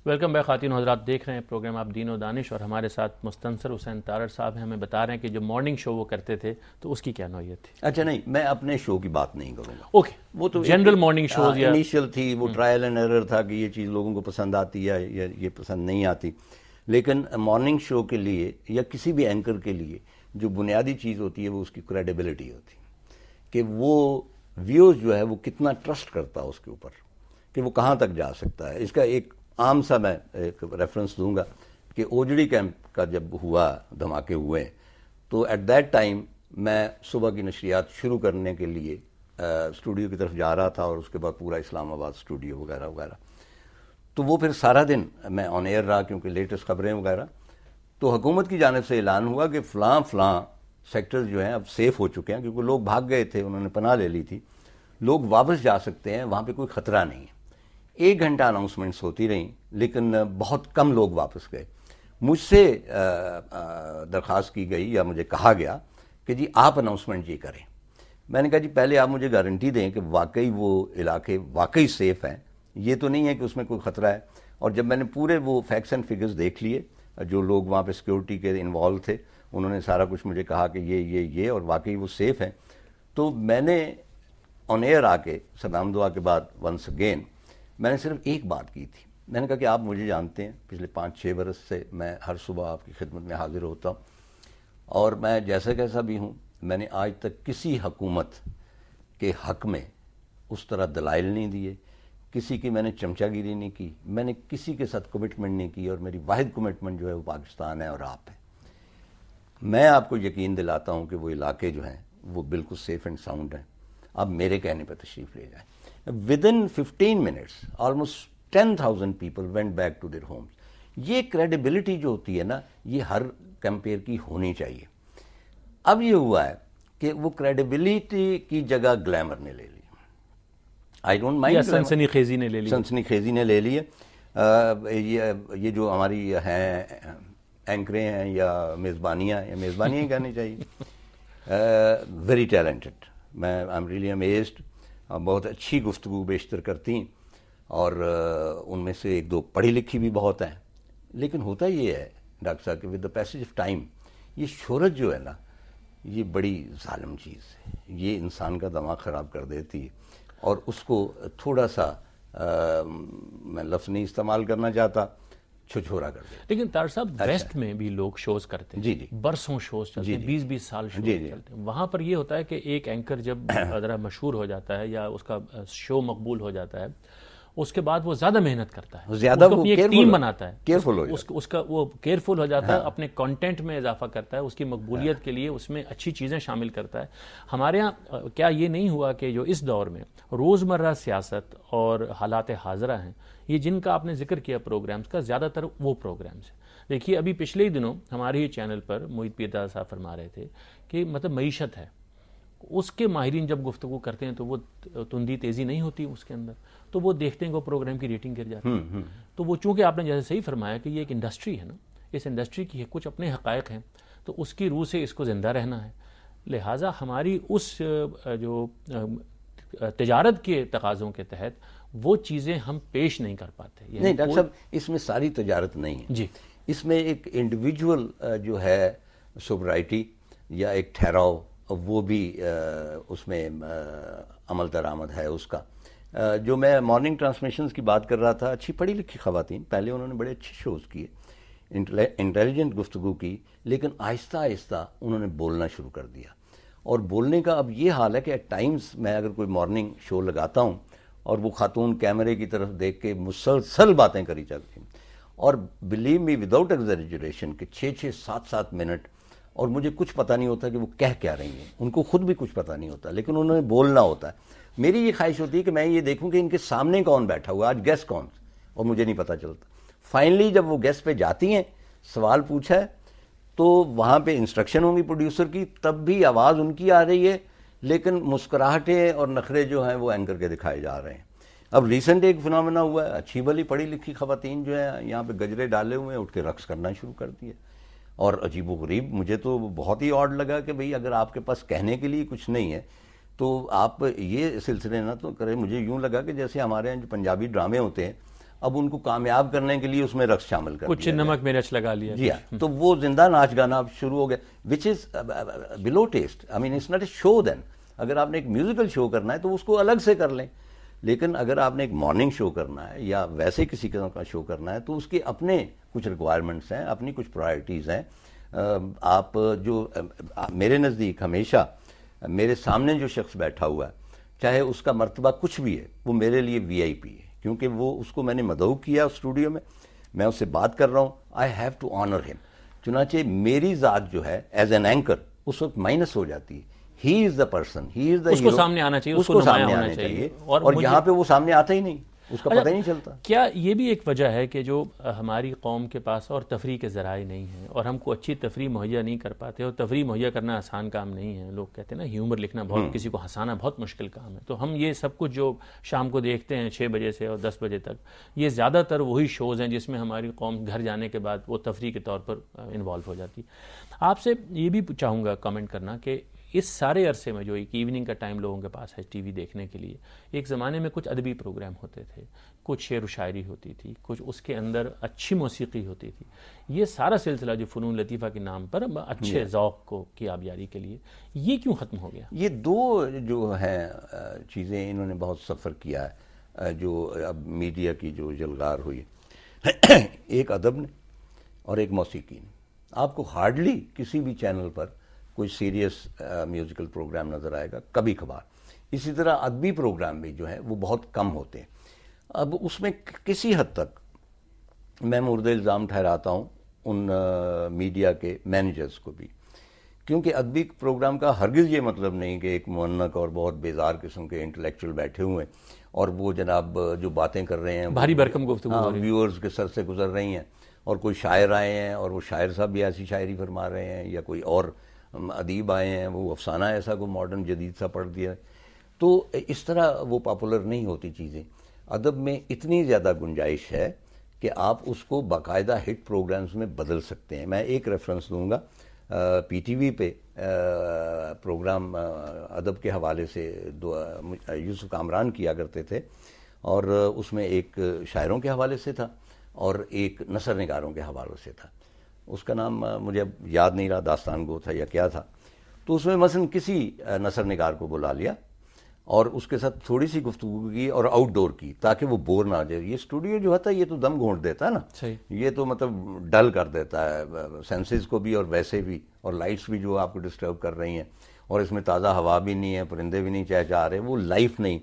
Welcome back خواتین و حضرات، دیکھ رہے ہیں پروگرام آپ دین و دانش، اور ہمارے ساتھ مستنصر حسین تارڑ صاحب ہیں. ہمیں بتا رہے ہیں کہ جو مارننگ شو وہ کرتے تھے تو اس کی کیا نوعیت تھی؟ اچھا نہیں، میں اپنے شو کی بات نہیں کروں گا. اوکے، وہ تو جنرل مارننگ شوز یا انیشیل تھی، وہ ٹرائل اینڈ ایرر تھا کہ یہ چیز لوگوں کو پسند آتی ہے یا یہ پسند نہیں آتی. لیکن مارننگ شو کے لیے یا کسی بھی اینکر کے لیے جو بنیادی چیز ہوتی ہے وہ اس کی کریڈیبلٹی ہوتی ہے کہ وہ ویوز جو ہے وہ کتنا ٹرسٹ کرتا ہے اس کے اوپر کہ وہ کہاں تک جا سکتا ہے. اس کا ایک عام سا میں ایک ریفرنس دوں گا کہ اوجڑی کیمپ کا جب ہوا، دھماکے ہوئے، تو ایٹ دیٹ ٹائم میں صبح کی نشریات شروع کرنے کے لیے اسٹوڈیو کی طرف جا رہا تھا، اور اس کے بعد پورا اسلام آباد اسٹوڈیو وغیرہ وغیرہ. تو وہ پھر سارا دن میں آن ایئر رہا کیونکہ لیٹسٹ خبریں وغیرہ. تو حکومت کی جانب سے اعلان ہوا کہ فلاں سیکٹرز جو ہیں اب سیف ہو چکے ہیں، کیونکہ لوگ بھاگ گئے تھے، انہوں نے پناہ لے لی تھی، لوگ واپس جا سکتے ہیں، وہاں پہ کوئی خطرہ نہیں ہے. 1 گھنٹہ اناؤنسمنٹس ہوتی رہیں، لیکن بہت کم لوگ واپس گئے. مجھ سے درخواست کی گئی یا مجھے کہا گیا کہ جی آپ اناؤنسمنٹ یہ کریں. میں نے کہا جی پہلے آپ مجھے گارنٹی دیں کہ واقعی وہ علاقے واقعی سیف ہیں، یہ تو نہیں ہے کہ اس میں کوئی خطرہ ہے. اور جب میں نے پورے وہ فیکٹس اینڈ فگرز دیکھ لیے، جو لوگ وہاں پہ سیکیورٹی کے انوالو تھے انہوں نے سارا کچھ مجھے کہا کہ یہ اور واقعی وہ سیف ہیں. تو میں نے آن ایئر آ کے سلام دعا کے بعد ونس اگین میں نے صرف ایک بات کی تھی. میں نے کہا کہ آپ مجھے جانتے ہیں، پچھلے 5-6 برس سے میں ہر صبح آپ کی خدمت میں حاضر ہوتا ہوں، اور میں جیسا کیسا بھی ہوں، میں نے آج تک کسی حکومت کے حق میں اس طرح دلائل نہیں دیے، کسی کی میں نے چمچہ گیری نہیں کی، میں نے کسی کے ساتھ کمٹمنٹ نہیں کی، اور میری واحد کمٹمنٹ جو ہے وہ پاکستان ہے اور آپ ہیں. میں آپ کو یقین دلاتا ہوں کہ وہ علاقے جو ہیں وہ بالکل سیف اینڈ ساؤنڈ ہیں. آپ میرے کہنے پہ تشریف لے جائیں. Within 15 minutes almost 10,000 people went back to their homes. یہ کریڈیبلٹی جو ہوتی ہے نا، یہ ہر کیمپیئر کی ہونی چاہیے. اب یہ ہوا ہے کہ وہ کریڈیبلٹی کی جگہ گلیمر نے لے لی. آئی ڈونٹ مائنڈ، سنسنی خیزی نے لے لی، سنسنی خیزی نے لے لی ہے. یہ جو ہماری ہیں اینکریں ہیں یا میزبانیاں کہنی چاہیے، ویری ٹیلنٹڈ. میں آئی ایم ریئلی امیزڈ. بہت اچھی گفتگو بیشتر کرتی ہیں، اور ان میں سے 1-2 پڑھی لکھی بھی بہت ہیں. لیکن ہوتا یہ ہے ڈاکٹر صاحب کہ with the passage of time یہ شہرت جو ہے نا، یہ بڑی ظالم چیز ہے. یہ انسان کا دماغ خراب کر دیتی ہے، اور اس کو تھوڑا سا میں لفظ نہیں استعمال کرنا چاہتا، چھچھورا کر دیتا. لیکن طارڑ صاحب ویسٹ میں بھی لوگ شوز کرتے ہیں، جی برسوں شوز چلتے ہیں، 20 سال شوز چلتے ہیں. وہاں پر یہ ہوتا ہے کہ ایک اینکر جب ذرا مشہور ہو جاتا ہے یا اس کا شو مقبول ہو جاتا ہے، اس کے بعد وہ زیادہ محنت کرتا ہے، زیادہ وہ ایک ٹیم بناتا ہے، کیئرفل ہو اس کا وہ کیئرفل ہو جاتا ہے، اپنے کنٹینٹ میں اضافہ کرتا ہے، اس کی مقبولیت کے لیے اس میں اچھی چیزیں شامل کرتا ہے. ہمارے ہاں کیا یہ نہیں ہوا کہ جو اس دور میں روزمرہ سیاست اور حالات حاضرہ ہیں، یہ جن کا آپ نے ذکر کیا پروگرامز کا، زیادہ تر وہ پروگرامز ہیں. دیکھیے ابھی پچھلے ہی دنوں ہمارے ہی چینل پر محیط پیدا صاحب فرما رہے تھے کہ مطلب معیشت ہے، اس کے ماہرین جب گفتگو کرتے ہیں تو وہ تندی تیزی نہیں ہوتی اس کے اندر، تو وہ دیکھتے ہیں کہ وہ پروگرام کی ریٹنگ گر جاتی ہے. تو وہ چونکہ آپ نے جیسے صحیح فرمایا کہ یہ ایک انڈسٹری ہے نا، اس انڈسٹری کی کچھ اپنے حقائق ہیں، تو اس کی روح سے اس کو زندہ رہنا ہے. لہٰذا ہماری اس جو تجارت کے تقاضوں کے تحت وہ چیزیں ہم پیش نہیں کر پاتے. نہیں ڈاکٹر صاحب، اس میں ساری تجارت نہیں ہے جی. اس میں ایک انڈیویجول جو ہے سوبرائٹی یا ایک ٹھہراؤ، وہ بھی اس میں عمل درآمد ہے اس کا. جو میں مارننگ ٹرانسمیشنز کی بات کر رہا تھا، اچھی پڑھی لکھی خواتین، پہلے انہوں نے بڑے اچھے شوز کیے، انٹیلیجنٹ گفتگو کی، لیکن آہستہ آہستہ انہوں نے بولنا شروع کر دیا. اور بولنے کا اب یہ حال ہے کہ ایٹ ٹائمز میں اگر کوئی مارننگ شو لگاتا ہوں اور وہ خاتون کیمرے کی طرف دیکھ کے مسلسل باتیں کری چلتی ہیں، اور بلیو می وداؤٹ ایگزیجریشن کہ 6-7 منٹ، اور مجھے کچھ پتہ نہیں ہوتا کہ وہ کہہ کیا رہی ہیں، ان کو خود بھی کچھ پتہ نہیں ہوتا، لیکن انہوں نے بولنا ہوتا ہے. میری یہ خواہش ہوتی ہے کہ میں یہ دیکھوں کہ ان کے سامنے کون بیٹھا ہوا، آج گیسٹ کون، اور مجھے نہیں پتہ چلتا. فائنلی جب وہ گیسٹ پہ جاتی ہیں، سوال پوچھا ہے، تو وہاں پہ انسٹرکشن ہوں گی پروڈیوسر کی، تب بھی آواز ان کی آ رہی ہے، لیکن مسکراہٹیں اور نخرے جو ہیں وہ اینکر کے دکھائے جا رہے ہیں. اب ریسنٹ ایک فنامنا ہوا ہے، اچھی بھلی پڑھی لکھی خواتین جو ہیں یہاں پہ گجرے ڈالے ہوئے ہیں، اٹھ کے رقص کرنا شروع کر دیے. اور عجیب و غریب، مجھے تو بہت ہی آڈ لگا کہ بھئی اگر آپ کے پاس کہنے کے لیے کچھ نہیں ہے تو آپ یہ سلسلے نہ تو کریں. مجھے یوں لگا کہ جیسے ہمارے یہاں جو پنجابی ڈرامے ہوتے ہیں، اب ان کو کامیاب کرنے کے لیے اس میں رقص شامل کر کچھ نمک مرچ لگا لیا. جی ہاں, تو وہ زندہ ناچ گانا اب شروع ہو گیا, which is blue test. I mean it's not a show then. اگر آپ نے ایک میوزیکل شو کرنا ہے تو اس کو الگ سے کر لیں, لیکن اگر آپ نے ایک مارننگ شو کرنا ہے یا ویسے کسی قسم کا شو کرنا ہے تو اس کے اپنے کچھ ریکوائرمنٹس ہیں, اپنی کچھ پرائرٹیز ہیں. آپ جو میرے نزدیک ہمیشہ میرے سامنے جو شخص بیٹھا ہوا ہے, چاہے اس کا مرتبہ کچھ بھی ہے, وہ میرے لیے وی آئی پی ہے, کیونکہ وہ اس کو میں نے مدعو کیا اسٹوڈیو میں اس سے بات کر رہا ہوں. آئی ہیو ٹو آنر ہم. چنانچہ میری ذات جو ہے ایز این اینکر اس وقت مائنس ہو جاتی ہے. ہی از دا پرسن, ہی از دا, اس کو سامنے آنا چاہیے, اس کو سامنے آنا چاہیے, اور یہاں پہ وہ سامنے آتا ہی نہیں, اس کا پتہ ہی نہیں چلتا. کیا یہ بھی ایک وجہ ہے کہ جو ہماری قوم کے پاس اور تفریح کے ذرائع نہیں ہیں, اور ہم کو اچھی تفریح مہیا نہیں کر پاتے, اور تفریح مہیا کرنا آسان کام نہیں ہے. لوگ کہتے ہیں نا ہیومر لکھنا بہت, کسی کو ہنسانا بہت مشکل کام ہے. تو ہم یہ سب کچھ جو شام کو دیکھتے ہیں 6 بجے سے اور 10 بجے تک, یہ زیادہ تر وہی شوز ہیں جس میں ہماری قوم گھر جانے کے بعد وہ تفریح کے طور پر انوالو ہو جاتی. آپ سے یہ بھی چاہوں گا کامنٹ کرنا کہ اس سارے عرصے میں جو ایک ایوننگ کا ٹائم لوگوں کے پاس ہے ٹی وی دیکھنے کے لیے, ایک زمانے میں کچھ ادبی پروگرام ہوتے تھے, کچھ شعر و شاعری ہوتی تھی, کچھ اس کے اندر اچھی موسیقی ہوتی تھی. یہ سارا سلسلہ جو فنون لطیفہ کے نام پر اچھے ذوق کو کی آبیاری کے لیے, یہ کیوں ختم ہو گیا؟ یہ دو جو ہیں چیزیں انہوں نے بہت سفر کیا ہے, جو اب میڈیا کی جو جلغار ہوئی, ایک ادب نے اور ایک موسیقی نے. آپ کو ہارڈلی کسی بھی چینل پر کوئی سیریس میوزیکل پروگرام نظر آئے گا, کبھی کبھار. اسی طرح ادبی پروگرام بھی جو ہیں وہ بہت کم ہوتے ہیں. اب اس میں کسی حد تک میں مورد الزام ٹھہراتا ہوں ان میڈیا کے مینیجرز کو بھی, کیونکہ ادبی پروگرام کا ہرگز یہ مطلب نہیں کہ ایک معنق اور بہت بیزار قسم کے انٹلیکچوئل بیٹھے ہوئے ہیں اور وہ جناب جو باتیں کر رہے ہیں بھاری بھرکم گفتگو ویورز کے سر سے گزر رہی ہیں, اور کوئی شاعر آئے ہیں اور وہ شاعر صاحب بھی ایسی شاعری فرما رہے ہیں, یا کوئی اور ادیب آئے ہیں وہ افسانہ ایسا کوئی ماڈرن جدید سا پڑھ دیا. تو اس طرح وہ پاپولر نہیں ہوتی چیزیں. ادب میں اتنی زیادہ گنجائش ہے کہ آپ اس کو باقاعدہ ہٹ پروگرامز میں بدل سکتے ہیں. میں ایک ریفرنس دوں گا, پی ٹی وی پہ پروگرام ادب کے حوالے سے یوسف کامران کیا کرتے تھے, اور اس میں ایک شاعروں کے حوالے سے تھا اور ایک نثر نگاروں کے حوالے سے تھا. اس کا نام مجھے اب یاد نہیں رہا, داستان گو تھا یا کیا تھا. تو اس میں مثلا کسی نثر نگار کو بلا لیا اور اس کے ساتھ تھوڑی سی گفتگو کی اور آؤٹ ڈور کی, تاکہ وہ بور نہ ہو جائے. یہ اسٹوڈیو جو ہوتا ہے یہ تو دم گھونٹ دیتا ہے نا, یہ تو مطلب ڈل کر دیتا ہے سینسز کو بھی اور ویسے بھی, اور لائٹس بھی جو آپ کو ڈسٹرب کر رہی ہیں, اور اس میں تازہ ہوا بھی نہیں ہے, پرندے بھی نہیں چہچہا رہے, وہ لائف نہیں.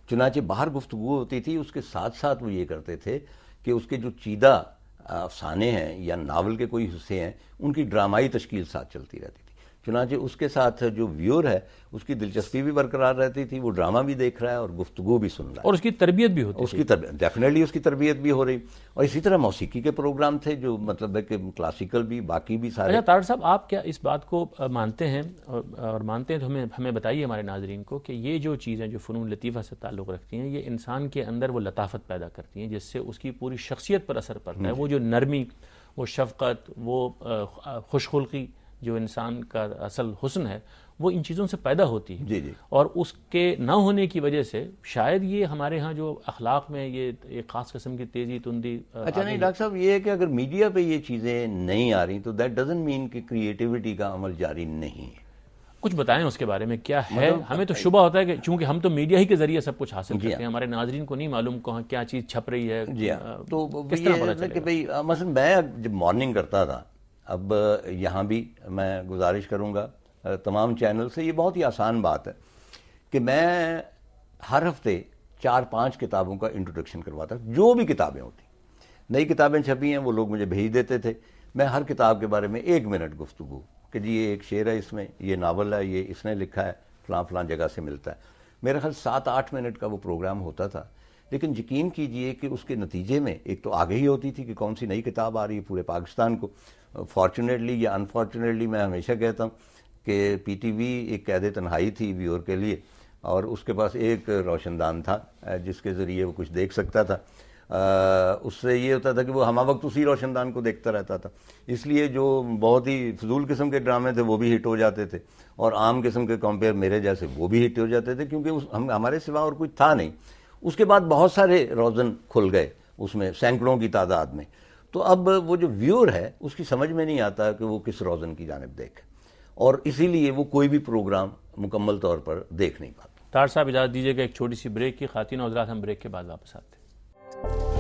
چنانچہ باہر گفتگو ہوتی تھی, اس کے ساتھ ساتھ وہ یہ کرتے تھے کہ اس کے جو چیدہ افسانے ہیں یا ناول کے کوئی حصے ہیں ان کی ڈرامائی تشکیل ساتھ چلتی رہتی تھی. چنانچہ اس کے ساتھ جو ویور ہے اس کی دلچسپی بھی برقرار رہتی تھی, وہ ڈرامہ بھی دیکھ رہا ہے اور گفتگو بھی سن رہا ہے, اور اس کی تربیت بھی ہوتی, اس کی ڈیفینیٹلی اس کی تربیت بھی ہو رہی. اور اسی طرح موسیقی کے پروگرام تھے جو مطلب ہے کہ کلاسیکل بھی باقی بھی سارے. اچھا طارق صاحب, آپ کیا اس بات کو مانتے ہیں, اور مانتے ہیں تو ہمیں بتائیے ہمارے ناظرین کو, کہ یہ جو چیزیں جو فنون لطیفہ سے تعلق رکھتی ہیں یہ انسان کے اندر وہ لطافت پیدا کرتی ہیں جس سے اس کی پوری شخصیت پر اثر پڑتا ہے, وہ جو نرمی, وہ شفقت, وہ خوش خلقی جو انسان کا اصل حسن ہے, وہ ان چیزوں سے پیدا ہوتی ہے. جی جی. اور اس کے نہ ہونے کی وجہ سے شاید یہ ہمارے ہاں جو اخلاق میں یہ ایک خاص قسم کی تیزی تندی. اچھا نہیں ڈاکٹر صاحب, یہ ہے کہ اگر میڈیا پہ یہ چیزیں نہیں آ رہی تو دیٹ ڈزنٹ مین کہ کریٹیوٹی کا عمل جاری نہیں ہے. کچھ بتائیں اس کے بارے میں, کیا ہے؟ ہمیں تو شبہ ہوتا ہے کہ چونکہ ہم تو میڈیا ہی کے ذریعے سب کچھ حاصل کرتے ہیں, ہمارے ناظرین کو نہیں معلوم کہاں کیا چیز چھپ رہی ہے. جی ہاں, تو یہ کہ بھئی مثلا میں جب مارننگ کرتا تھا, اب یہاں بھی میں گزارش کروں گا تمام چینل سے, یہ بہت ہی آسان بات ہے کہ میں ہر ہفتے 4-5 کتابوں کا انٹروڈکشن کرواتا, جو بھی کتابیں ہوتی, نئی کتابیں چھپی ہیں وہ لوگ مجھے بھیج دیتے تھے, میں ہر کتاب کے بارے میں 1 منٹ گفتگو کہ جی یہ ایک شعر ہے, اس میں یہ ناول ہے, یہ اس نے لکھا ہے, فلاں فلاں جگہ سے ملتا ہے. میرا خیال 7-8 منٹ کا وہ پروگرام ہوتا تھا, لیکن یقین کیجئے کہ اس کے نتیجے میں ایک تو آگہی ہوتی تھی کہ کون سی نئی کتاب آ رہی ہے پورے پاکستان کو. فارچونیٹلی یا انفارچونیٹلی میں ہمیشہ کہتا ہوں کہ پی ٹی وی ایک قید تنہائی تھی ویور کے لیے, اور اس کے پاس ایک روشن دان تھا جس کے ذریعے وہ کچھ دیکھ سکتا تھا. اس سے یہ ہوتا تھا کہ وہ ہمہ وقت اسی روشن دان کو دیکھتا رہتا تھا, اس لیے جو بہت ہی فضول قسم کے ڈرامے تھے وہ بھی ہٹ ہو جاتے تھے, اور عام قسم کے کمپیئر میرے جیسے وہ بھی ہٹ ہو جاتے تھے, کیونکہ ہمارے سوا اور کچھ تھا نہیں. اس کے بعد بہت سارے روزن کھل گئے, اس میں سینکڑوں کی تعداد میں. تو اب وہ جو ویور ہے اس کی سمجھ میں نہیں آتا کہ وہ کس روزن کی جانب دیکھے، اور اسی لیے وہ کوئی بھی پروگرام مکمل طور پر دیکھ نہیں پاتا. طاہر صاحب اجازت دیجیے گا ایک چھوٹی سی بریک کی. خواتین و حضرات، ہم بریک کے بعد واپس آتے ہیں.